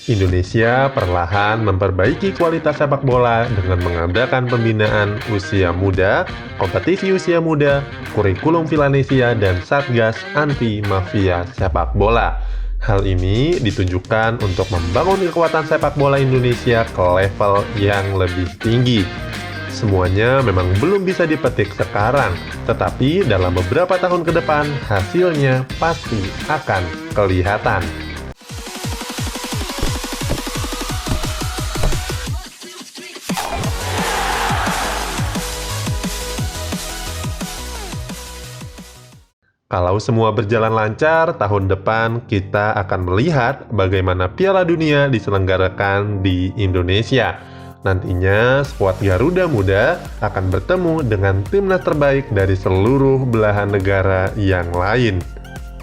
Indonesia perlahan memperbaiki kualitas sepak bola dengan mengadakan pembinaan usia muda, kompetisi usia muda, kurikulum Vilanesia, dan Satgas Anti Mafia Sepak Bola. Hal ini ditunjukkan untuk membangun kekuatan sepak bola Indonesia ke level yang lebih tinggi. Semuanya memang belum bisa dipetik sekarang, tetapi dalam beberapa tahun ke depan hasilnya pasti akan kelihatan. Kalau semua berjalan lancar, tahun depan kita akan melihat bagaimana Piala Dunia diselenggarakan di Indonesia. Nantinya, skuad Garuda Muda akan bertemu dengan timnas terbaik dari seluruh belahan negara yang lain.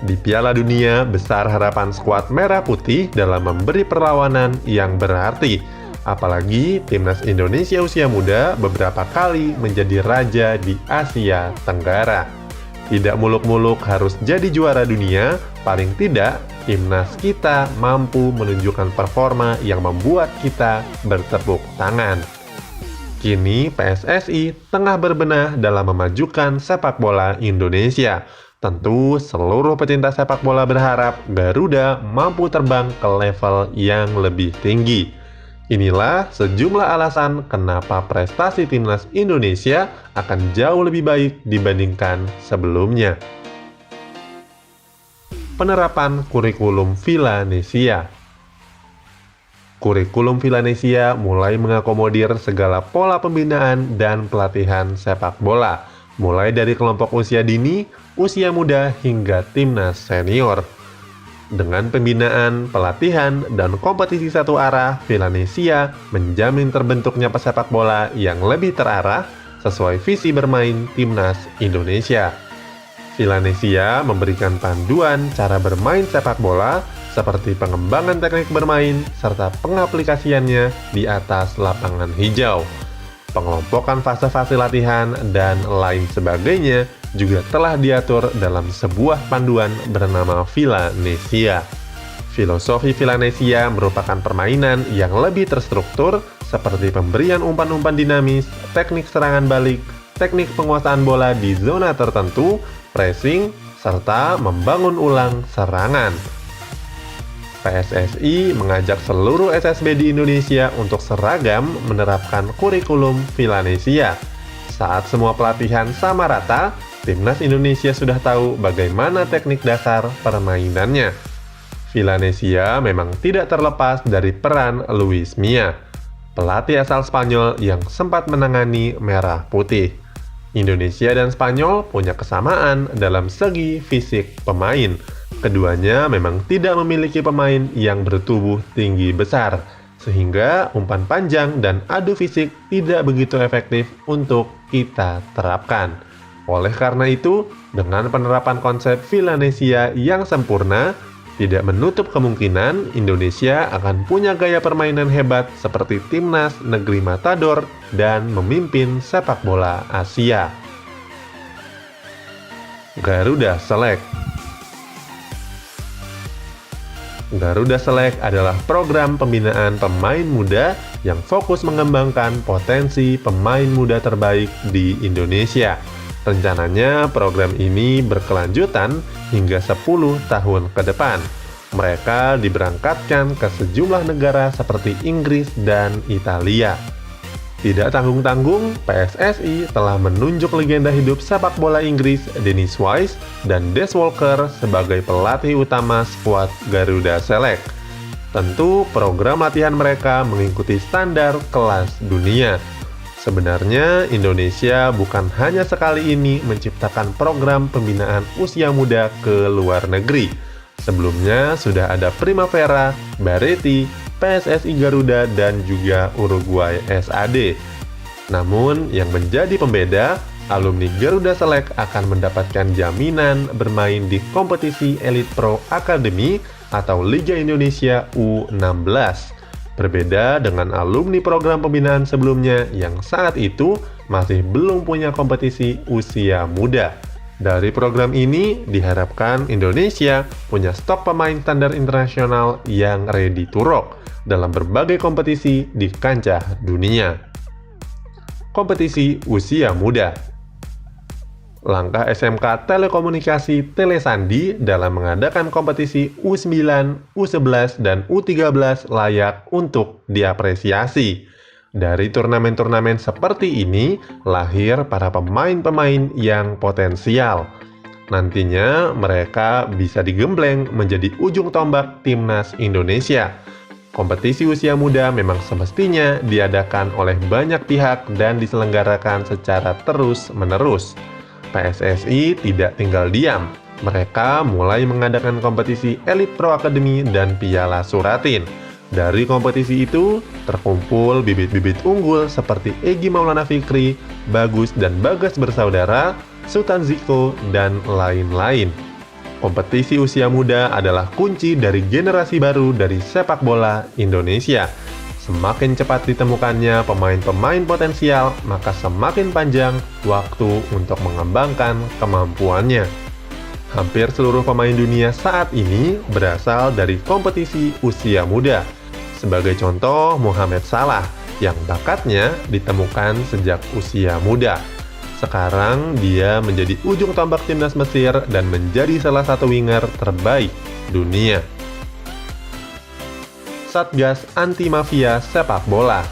Di Piala Dunia, besar harapan skuad Merah Putih dalam memberi perlawanan yang berarti. Apalagi timnas Indonesia usia muda beberapa kali menjadi raja di Asia Tenggara. Tidak muluk-muluk harus jadi juara dunia, paling tidak timnas kita mampu menunjukkan performa yang membuat kita bertepuk tangan. Kini PSSI tengah berbenah dalam memajukan sepak bola Indonesia. Tentu seluruh pecinta sepak bola berharap Garuda mampu terbang ke level yang lebih tinggi. Inilah sejumlah alasan kenapa prestasi timnas Indonesia akan jauh lebih baik dibandingkan sebelumnya. Penerapan kurikulum Vilanesia. Kurikulum Vilanesia mulai mengakomodir segala pola pembinaan dan pelatihan sepak bola, mulai dari kelompok usia dini, usia muda, hingga timnas senior. Dengan pembinaan, pelatihan, dan kompetisi satu arah, Vilanesia menjamin terbentuknya pesepak bola yang lebih terarah sesuai visi bermain timnas Indonesia. Vilanesia memberikan panduan cara bermain sepak bola seperti pengembangan teknik bermain serta pengaplikasiannya di atas lapangan hijau. Pengelompokan fase-fase latihan dan lain sebagainya juga telah diatur dalam sebuah panduan bernama Vilanesia. Filosofi Vilanesia merupakan permainan yang lebih terstruktur seperti pemberian umpan-umpan dinamis, teknik serangan balik, teknik penguasaan bola di zona tertentu, pressing, serta membangun ulang serangan. PSSI mengajak seluruh SSB di Indonesia untuk seragam menerapkan kurikulum Vilanesia. Saat semua pelatihan sama rata, timnas Indonesia sudah tahu bagaimana teknik dasar permainannya. Vilanesia memang tidak terlepas dari peran Luis Milla, pelatih asal Spanyol yang sempat menangani Merah Putih. Indonesia dan Spanyol punya kesamaan dalam segi fisik pemain. Keduanya memang tidak memiliki pemain yang bertubuh tinggi besar, sehingga umpan panjang dan adu fisik tidak begitu efektif untuk kita terapkan. Oleh karena itu, dengan penerapan konsep Vilanesia yang sempurna, tidak menutup kemungkinan Indonesia akan punya gaya permainan hebat seperti timnas negeri Matador dan memimpin sepak bola Asia. Garuda Select. Garuda Select adalah program pembinaan pemain muda yang fokus mengembangkan potensi pemain muda terbaik di Indonesia. Rencananya program ini berkelanjutan hingga 10 tahun ke depan. Mereka diberangkatkan ke sejumlah negara seperti Inggris dan Italia. Tidak tanggung-tanggung, PSSI telah menunjuk legenda hidup sepak bola Inggris Dennis Wise dan Des Walker sebagai pelatih utama skuad Garuda Select. Tentu program latihan mereka mengikuti standar kelas dunia. Sebenarnya Indonesia bukan hanya sekali ini menciptakan program pembinaan usia muda ke luar negeri. Sebelumnya sudah ada Primavera, Bareti, PSSI Garuda, dan juga Uruguay SAD. Namun, yang menjadi pembeda, alumni Garuda Select akan mendapatkan jaminan bermain di kompetisi Elite Pro Academy atau Liga Indonesia U16. Berbeda dengan alumni program pembinaan sebelumnya yang saat itu masih belum punya kompetisi usia muda. Dari program ini, diharapkan Indonesia punya stok pemain standar internasional yang ready to rock dalam berbagai kompetisi di kancah dunia. Kompetisi usia muda. Langkah SMK Telekomunikasi Telesandi dalam mengadakan kompetisi U9, U11, dan U13 layak untuk diapresiasi. Dari turnamen-turnamen seperti ini, lahir para pemain-pemain yang potensial. Nantinya mereka bisa digembleng menjadi ujung tombak timnas Indonesia. Kompetisi usia muda memang semestinya diadakan oleh banyak pihak dan diselenggarakan secara terus-menerus. PSSI tidak tinggal diam. Mereka mulai mengadakan kompetisi Elite Pro Academy dan Piala Suratin. Dari kompetisi itu, terkumpul bibit-bibit unggul seperti Egy Maulana Fikri, Bagus dan Bagas Bersaudara, Sultan Ziko, dan lain-lain. Kompetisi usia muda adalah kunci dari generasi baru dari sepak bola Indonesia. Semakin cepat ditemukannya pemain-pemain potensial, maka semakin panjang waktu untuk mengembangkan kemampuannya. Hampir seluruh pemain dunia saat ini berasal dari kompetisi usia muda. Sebagai contoh, Mohamed Salah yang bakatnya ditemukan sejak usia muda. Sekarang dia menjadi ujung tombak timnas Mesir dan menjadi salah satu winger terbaik dunia. Satgas Anti Mafia Sepak Bola.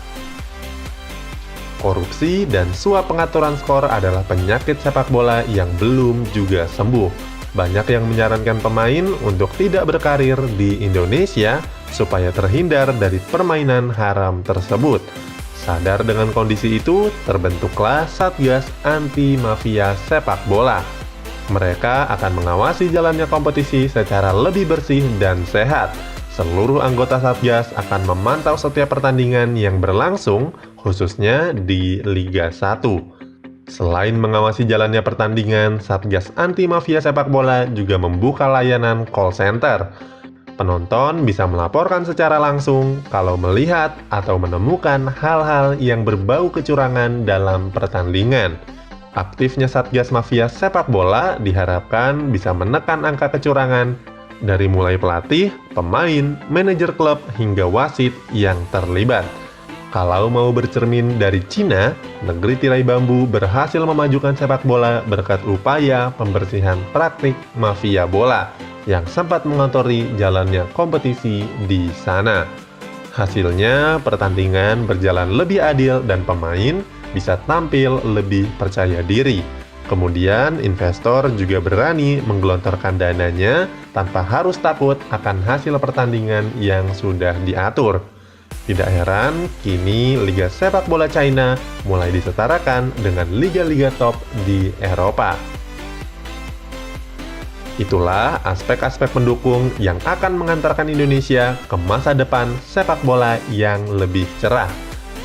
Korupsi dan suap pengaturan skor adalah penyakit sepak bola yang belum juga sembuh. Banyak yang menyarankan pemain untuk tidak berkarir di Indonesia supaya terhindar dari permainan haram tersebut. Sadar dengan kondisi itu, terbentuklah Satgas Anti Mafia Sepak Bola. Mereka akan mengawasi jalannya kompetisi secara lebih bersih dan sehat. Seluruh anggota Satgas akan memantau setiap pertandingan yang berlangsung, khususnya di Liga 1. Selain mengawasi jalannya pertandingan, Satgas Anti Mafia Sepak Bola juga membuka layanan call center. Penonton bisa melaporkan secara langsung kalau melihat atau menemukan hal-hal yang berbau kecurangan dalam pertandingan. Aktifnya Satgas Mafia Sepak Bola diharapkan bisa menekan angka kecurangan dari mulai pelatih, pemain, manajer klub, hingga wasit yang terlibat. Kalau mau bercermin dari Cina, negeri tirai bambu berhasil memajukan sepak bola berkat upaya pembersihan praktik mafia bola yang sempat mengotori jalannya kompetisi di sana. Hasilnya, pertandingan berjalan lebih adil dan pemain bisa tampil lebih percaya diri. Kemudian, investor juga berani menggelontorkan dananya tanpa harus takut akan hasil pertandingan yang sudah diatur. Tidak heran, kini Liga Sepak Bola China mulai disetarakan dengan liga-liga top di Eropa. Itulah aspek-aspek pendukung yang akan mengantarkan Indonesia ke masa depan sepak bola yang lebih cerah.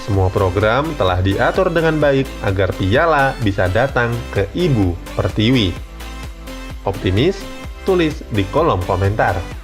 Semua program telah diatur dengan baik agar piala bisa datang ke Ibu Pertiwi. Optimis? Tulis di kolom komentar.